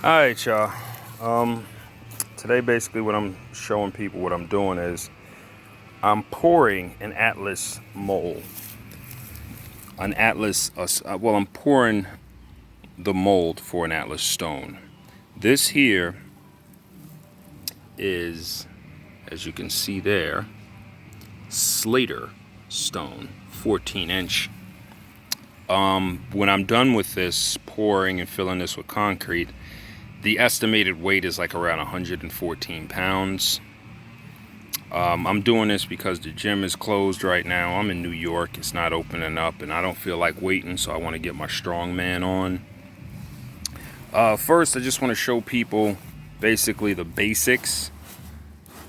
Alright, y'all. Today basically what I'm showing people what I'm doing is I'm pouring an Atlas mold. I'm pouring the mold for an Atlas stone. This here is, as you can see there, Slater stone, 14-inch. When I'm done with this, pouring and filling this with concrete, the estimated weight is like around 114 pounds. I'm doing this because the gym is closed right now. I'm in New York. It's not opening up, and I don't feel like waiting, so I want to get my strongman on. First, I just want to show people basically the basics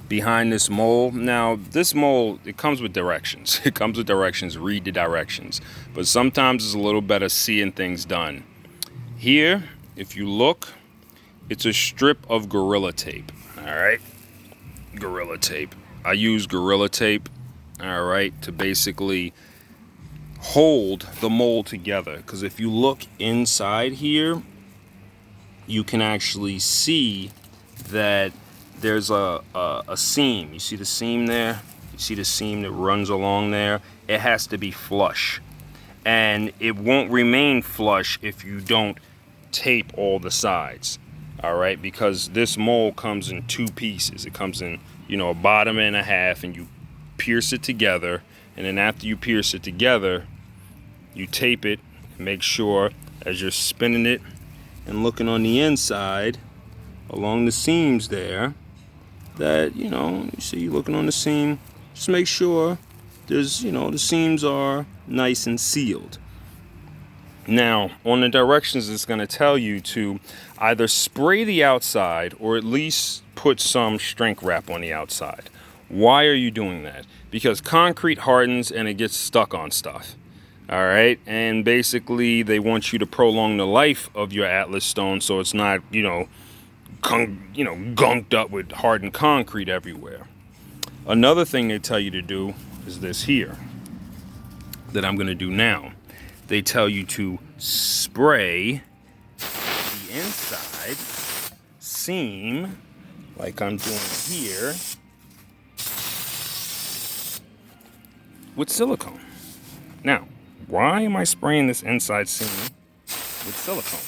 behind this mold. Now, this mold, it comes with directions. It comes with directions. Read the directions. But sometimes it's a little better seeing things done. Here, if you look, it's a strip of Gorilla Tape. All right, Gorilla Tape. I use Gorilla Tape, all right, to basically hold the mold together. Because if you look inside here, you can actually see that there's a seam. You see the seam there? You see the seam that runs along there? It has to be flush. And it won't remain flush if you don't tape all the sides. All right, because this mold comes in two pieces. It comes in, a bottom and a half, and you pierce it together. And then after you pierce it together, you tape it and make sure as you're spinning it and looking on the inside along the seams there that, you see you looking on the seam, just make sure there's, the seams are nice and sealed. Now, on the directions, it's going to tell you to either spray the outside or at least put some shrink wrap on the outside. Why are you doing that? Because concrete hardens and it gets stuck on stuff. All right. And basically, they want you to prolong the life of your Atlas stone so it's not, gunked up with hardened concrete everywhere. Another thing they tell you to do is this here that I'm going to do now. They tell you to spray the inside seam, like I'm doing here, with silicone. Now, why am I spraying this inside seam with silicone?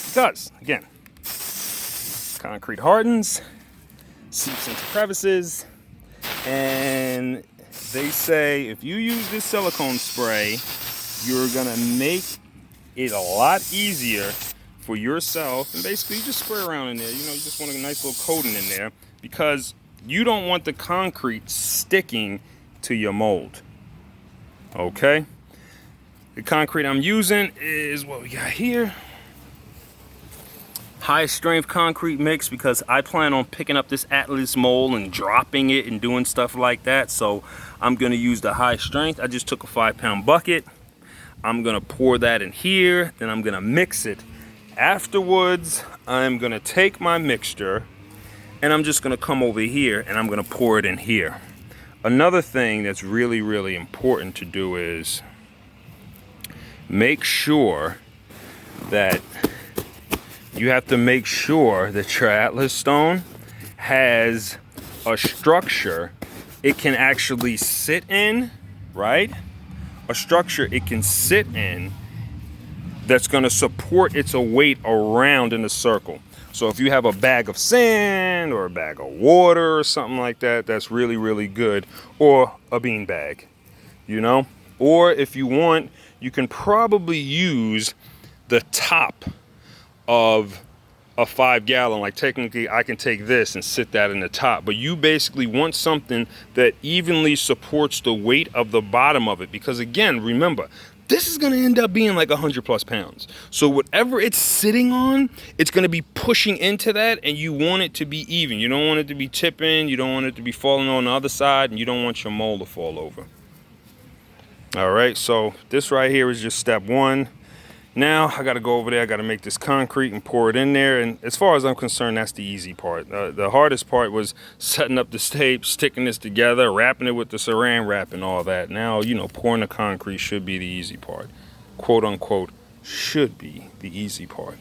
Because, again, concrete hardens, seeps into crevices, and they say if you use this silicone spray, you're gonna make it a lot easier for yourself. And basically, you just spray around in there. You just want a nice little coating in there because you don't want the concrete sticking to your mold. Okay? The concrete I'm using is what we got here. High strength concrete mix, because I plan on picking up this Atlas mold and dropping it and doing stuff like that. So I'm gonna use the high strength. I just took a 5-pound bucket. I'm gonna pour that in here, then I'm gonna mix it. Afterwards, I'm gonna take my mixture and I'm just gonna come over here and I'm gonna pour it in here. Another thing that's really, really important to do is make sure that you have to make sure that your Atlas stone has a structure it can actually sit in, right? A structure it can sit in that's going to support its weight around in a circle. So if you have a bag of sand or a bag of water or something like that, that's really, really good. Or a bean bag, Or if you want, you can probably use the top of a 5-gallon. Like technically I can take this and sit that in the top, but you basically want something that evenly supports the weight of the bottom of it, because again, remember, this is going to end up being like 100+ pounds. So whatever it's sitting on, it's going to be pushing into that, and you want it to be even. You don't want it to be tipping, you don't want it to be falling on the other side, and you don't want your mold to fall over. All right, so this right here is just step one. Now I got to go over there. I got to make this concrete and pour it in there. And as far as I'm concerned, that's the easy part. The hardest part was setting up the tape, sticking this together, wrapping it with the saran wrap and all that. Now, pouring the concrete should be the easy part. Quote unquote, should be the easy part.